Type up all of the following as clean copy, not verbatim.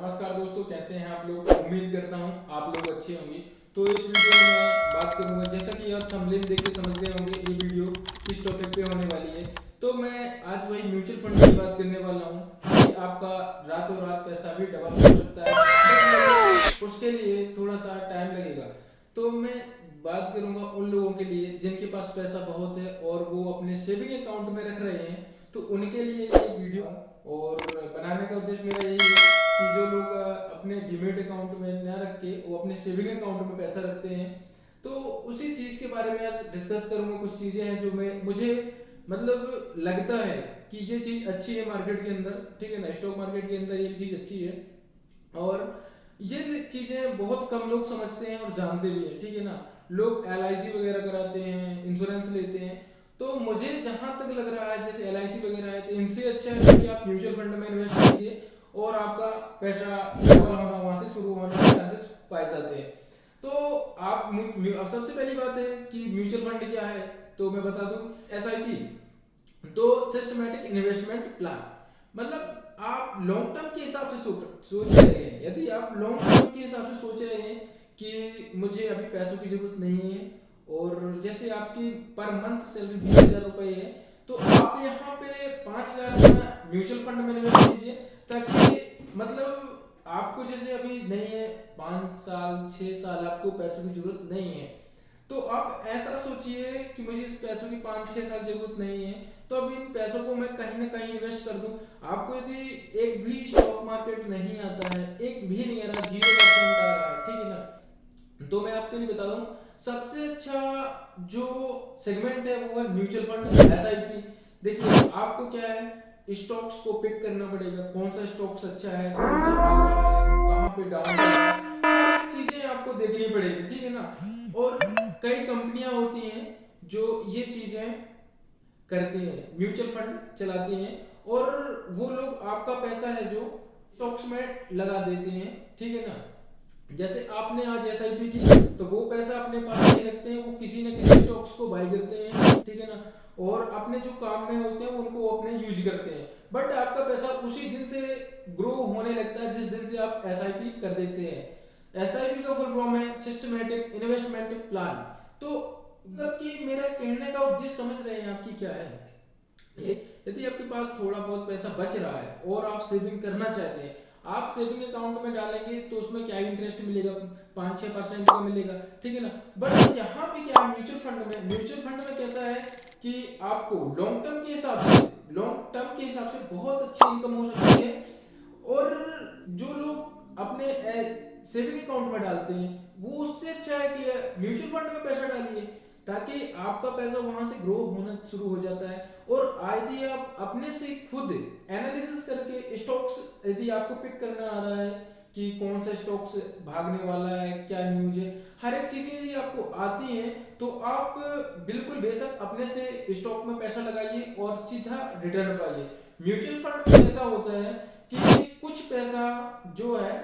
नमस्कार दोस्तों, कैसे हैं आप लोग। उम्मीद करता हूं आप लोग अच्छे होंगे। तो इस वीडियो में मैं बात करूंगा, जैसा कि आप थंबनेल देख के समझ गए होंगे ये वीडियो किस टॉपिक पे होने वाली है। तो मैं आज वही म्यूचुअल फंड की बात करने वाला हूं कि आपका रातों रात पैसा भी डबल हो सकता है, लेकिन उसके लिए थोड़ा सा टाइम लगेगा। तो मैं बात करूंगा उन लोगों के लिए जिनके पास पैसा बहुत है और वो अपने सेविंग अकाउंट में रख रहे हैं, तो उनके लिए ये वीडियो और बनाने का उद्देश्य मेरा यही है कि जो लोग अपने डीमेट अकाउंट में ना रख के वो अपने सेविंग अकाउंट में पैसा रखते हैं, तो उसी चीज़ के बारे में आज डिस्कस करूंगा। कुछ चीज़ें हैं जो मुझे मतलब लगता है कि ये चीज़ अच्छी है मार्केट के अंदर, ठीक है ना। स्टॉक मार्केट के अंदर ये चीज़ अच्छी है और ये चीज़ें बहुत कम लोग समझते हैं और जानते भी हैं, ठीक है ना। लोग LIC वगैरह कराते हैं, इंश्योरेंस लेते हैं। तो मुझे जहां तक लग रहा है जैसे LIC वगैरह है, तो इनसे अच्छा है कि आप म्यूचुअल फंड में इन्वेस्ट कीजिए और आपका पैसा डबल होना वहां से शुरू होने के चांसेस पाए जाते हैं। तो आप अब सबसे पहली बात है कि म्यूचुअल फंड क्या है, तो मैं बता दूं SIP, तो सिस्टमैटिक इन्वेस्टमेंट प्लान। मतलब आप लॉन्ग टर्म के हिसाब से सोच रहे हैं। यदि आप लॉन्ग टर्म के हिसाब से सोच रहे हैं कि मुझे अभी पैसों की जरूरत नहीं है और जैसे आपकी पर मंथ सैलरी 20,000 रुपये है, तो आप यहाँ पे 5,000 अपना म्यूचुअल फंड में इन्वेस्ट कीजिए, ताकि मतलब आपको जैसे अभी नहीं है 5 साल 6 साल आपको पैसों की जरूरत नहीं है, तो आप ऐसा सोचिए कि मुझे इस पैसों की 5-6 साल जरूरत नहीं है, तो अब इन पैसों को मैं कहीं ना कहीं इन्वेस्ट कर दूं। आपको यदि एक भी स्टॉक मार्केट नहीं आता है, एक भी नहीं आ रहा, 0% आ रहा है, ठीक है ना, तो मैं आपके लिए बता दूं सबसे अच्छा जो सेगमेंट है वो है म्यूचुअल फंड SIP। देखिए आपको क्या है, स्टॉक्स को पिक करना पड़ेगा, कौन सा स्टॉक्स अच्छा है, कौन सा भाग रहा है, कहाँ पे डाउन हो रहा है, हर एक चीजें आपको देखनी पड़ेगी, ठीक है ना। और कई कंपनियां होती हैं जो ये चीजें करती हैं, म्यूचुअल फंड चलाती हैं और वो लोग आपका पैसा है जो स्टॉक्स में लगा देते हैं, ठीक है ना। जैसे आपने आज SIP की, तो वो पैसा अपने पास नहीं रखते हैं, वो किसी न किसी स्टॉक्स को बाय करते हैं, ठीक है ना, और अपने जो काम में होते हैं उनको अपने यूज करते हैं। बट आपका पैसा उसी दिन से ग्रो होने लगता है जिस दिन से आप SIP कर देते हैं। SIP का फुल फॉर्म है सिस्टमैटिक इन्वेस्टमेंट प्लान। तो मतलब कि मेरा कहने का उद्देश्य समझ रहे हैं आपकी क्या है। यदि आपके पास थोड़ा बहुत पैसा बच रहा है और आप सेविंग करना चाहते हैं, आप सेविंग अकाउंट में डालेंगे तो उसमें क्या इंटरेस्ट मिलेगा, 5-6% का मिलेगा, ठीक है ना। बट यहाँ पे क्या है, म्यूचुअल फंड में कैसा है कि आपको लॉन्ग टर्म के हिसाब से बहुत अच्छी इनकम हो सकती है। और जो लोग अपने सेविंग अकाउंट में डालते हैं वो उससे अच्छा है कि म्यूचुअल फंड में पैसा डालिए, ताकि आपका पैसा वहां से ग्रो होना शुरू हो जाता है। और यदि आप अपने से खुद एनालिसिस करके स्टॉक्स यदि आपको पिक करना आ रहा है कि कौन सा स्टॉक्स भागने वाला है, क्या न्यूज है, हर एक चीजें यदि आपको आती हैं, तो आप बिल्कुल बेशक अपने से स्टॉक में पैसा लगाइए और सीधा रिटर्न पाइए। म्यूचुअल फंड में ऐसा होता है कि कुछ पैसा जो है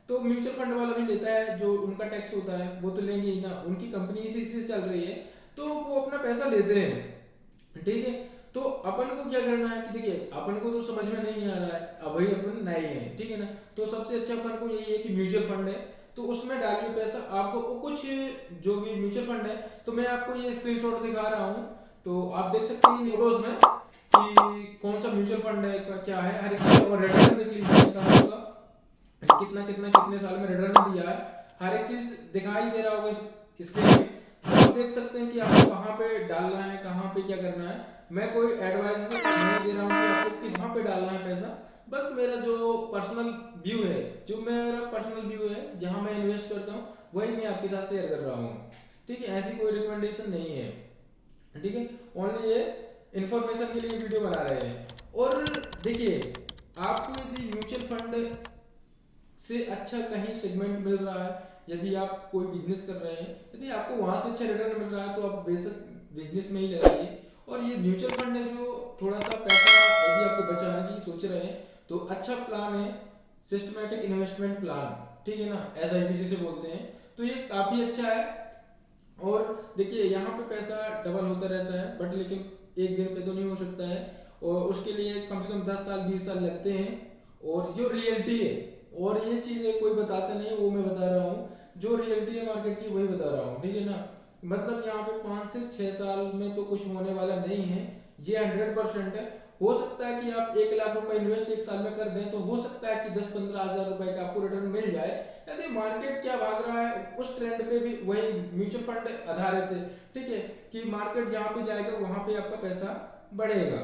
तो म्यूचुअल फंड वाला भी लेता है, जो उनका टैक्स होता है वो तो लेंगे ही ना, उनकी कंपनी इसी से चल रही है, तो वो अपना पैसा लेते हैं, ठीक है। तो अपन को क्या करना है कि देखिए अपन को तो समझ में नहीं आ रहा है, अभी अपन नए हैं, ठीक है ना। तो सबसे अच्छा अपन को यही है कि म्यूचुअल फंड है तो उसमें डालिए पैसा। आपको कुछ जो भी म्यूचुअल फंड है, तो मैं आपको ये स्क्रीनशॉट दिखा रहा हूँ, तो आप देख सकते हैं फोटोज में कि कौन सा म्यूचुअल फंड है, क्या है, हर एक और रिटर्न देख लीजिए कितना कितना कितने साल में रिटर्न दिया है, हर एक चीज दिखाई दे रहा होगा स्क्रीन में। तो आप देख सकते हैं कि आपको कहाँ पे डालना है, कहाँ पे क्या करना है। मैं कोई एडवाइस नहीं दे रहा हूँ कि आपको किस पे डालना है पैसा, बस मेरा जो पर्सनल व्यू है, जहाँ मैं इन्वेस्ट करता हूँ वही मैं आपके साथ शेयर कर रहा हूँ, ठीक है। ऐसी कोई रिकमेंडेशन नहीं है, ठीक है, ओनली ये इंफॉर्मेशन के लिए वीडियो बना रहे हैं। और देखिए आपको यदि म्यूचुअल फंड से अच्छा कहीं सेगमेंट मिल रहा है, यदि आप कोई बिजनेस कर रहे हैं, यदि आपको वहां से अच्छा रिटर्न मिल रहा है, तो आप बेशक बिजनेस में ही लगाइए। और ये म्यूचुअल फंड है जो थोड़ा सा पैसा यदि आपको बचाने की सोच रहे हैं, तो अच्छा प्लान है सिस्टमैटिक इन्वेस्टमेंट प्लान, ठीक है ना, SIP जिसे बोलते हैं, तो ये काफी अच्छा है। और देखिए यहाँ पे पैसा डबल होता रहता है, बट लेकिन एक दिन पे तो नहीं हो सकता है, और उसके लिए कम से कम 10 साल 20 साल लगते हैं। और जो रियलिटी है और ये चीजें कोई बताते नहीं, वो मैं बता रहा हूँ, जो रियलिटी है मार्केट की वही बता रहा हूँ, ठीक है ना। मतलब यहाँ पे 5 से 6 साल में तो कुछ होने वाला नहीं है, ये 100% है। हो सकता है कि आप 1 लाख रुपए इन्वेस्ट एक साल में कर दें तो हो सकता है कि 10-15 हज़ार रुपए का आपको रिटर्न मिल जाए। यदि मार्केट क्या भाग रहा है उस ट्रेंड पे भी वही म्यूचुअल फंड आधारित है, ठीक है, कि मार्केट जहाँ पे जाएगा वहां पे आपका पैसा बढ़ेगा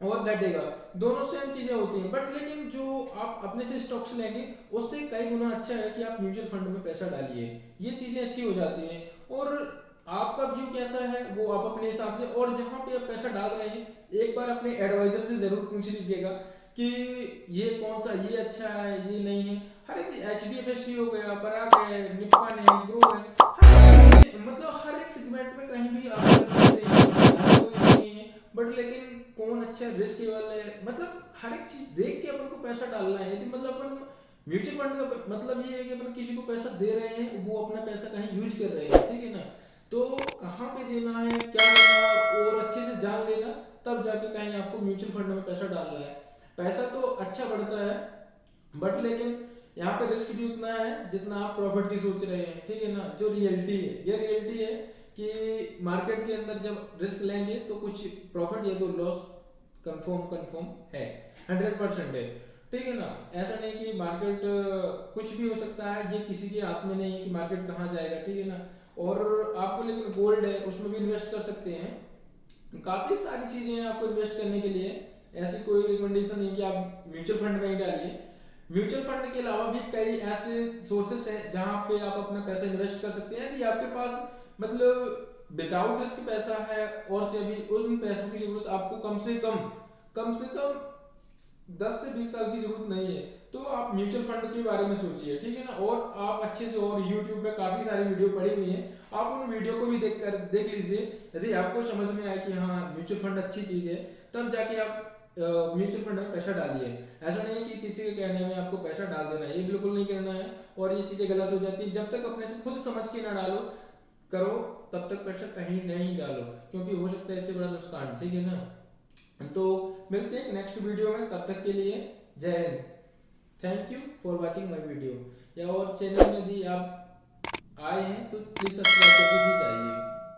और घटेगा, दोनों सेम चीजें होती हैं। बट लेकिन जो आप अपने से स्टॉक्स लेंगे उससे कई गुना अच्छा है कि आप म्यूचुअल फंड में पैसा डालिए, ये चीजें अच्छी हो जाती हैं। और आपका व्यू कैसा है वो आप अपने हिसाब से, और जहां पे आप पैसा डाल रहे हैं एक बार अपने एडवाइजर से जरूर पूछ लीजिएगा कि ये कौन सा, ये अच्छा है ये नहीं है। हर एक HDFC हो गया, पराग है, निप्पन है, ग्रो है, मतलब हर एक सेगमेंट में कहीं भी आप कर सकते हैं, ऐसा कोई नहीं है। बट लेकिन कौन अच्छा रिस्क वाला है, मतलब हर एक चीज देख के अपन को पैसा डालना है। यदि मतलब अपन म्यूचुअल फंड का मतलब ये है कि अपन किसी को पैसा दे रहे हैं, वो अपना पैसा कहीं यूज कर रहे हैं, ठीक है ना, तो कहाँ पे देना है क्या करना है और अच्छे से जान लेना, तब जाके कहीं आपको म्यूचुअल फंड में पैसा डालना है। पैसा तो अच्छा बढ़ता है बट लेकिन यहाँ पे रिस्क भी उतना है जितना आप प्रॉफिट की सोच रहे हैं, ठीक है ना। जो रियलिटी है, ये रियलिटी है कि मार्केट के अंदर जब रिस्क लेंगे तो कुछ प्रॉफिट या तो लॉस कंफर्म है, 100% है, ठीक है ना। ऐसा नहीं कि मार्केट कुछ भी हो सकता है, ये किसी के हाथ में नहीं है कि मार्केट कहाँ जाएगा, ठीक है ना। और आपको लेकिन गोल्ड है उसमें भी इन्वेस्ट कर सकते हैं, काफी सारी चीजें हैं आपको इन्वेस्ट करने के लिए। ऐसी कोई रिकमेंडेशन नहीं कि आप म्यूचुअल फंड में ही डालिए। म्यूचुअल फंड के अलावा भी कई ऐसे सोर्सेस हैं जहां पे आप अपना पैसा इन्वेस्ट कर सकते हैं। यदि आपके पास मतलब विदाउट रिस्क पैसा है और से अभी उन पैसों की जरूरत आपको कम से कम 10 से 20 साल की जरूरत नहीं है, तो आप म्यूचुअल फंड के बारे में सोचिए, ठीक है ना। और आप अच्छे से, और यूट्यूब पे काफी सारी वीडियो पड़ी हुई हैं, आप उन वीडियो को भी देख लीजिए। यदि आपको समझ में आए कि हाँ म्यूचुअल फंड अच्छी चीज है, तब जाके आप म्यूचुअल फंड में पैसा डालिए। ऐसा नहीं है कि किसी के कहने में आपको पैसा डाल देना है, ये बिल्कुल नहीं करना है। और ये चीजें गलत हो जाती है, जब तक अपने से खुद समझ के ना डालो करो तब तक पैसा कहीं नहीं डालो, क्योंकि हो सकता है इससे बड़ा नुकसान, ठीक है ना। तो मिलते हैं नेक्स्ट वीडियो में, तब तक के लिए जय Hind. Thank you for watching my video. या और चैनल में यदि आप आए हैं तो प्लीज सब्सक्राइब करके भी जाइए।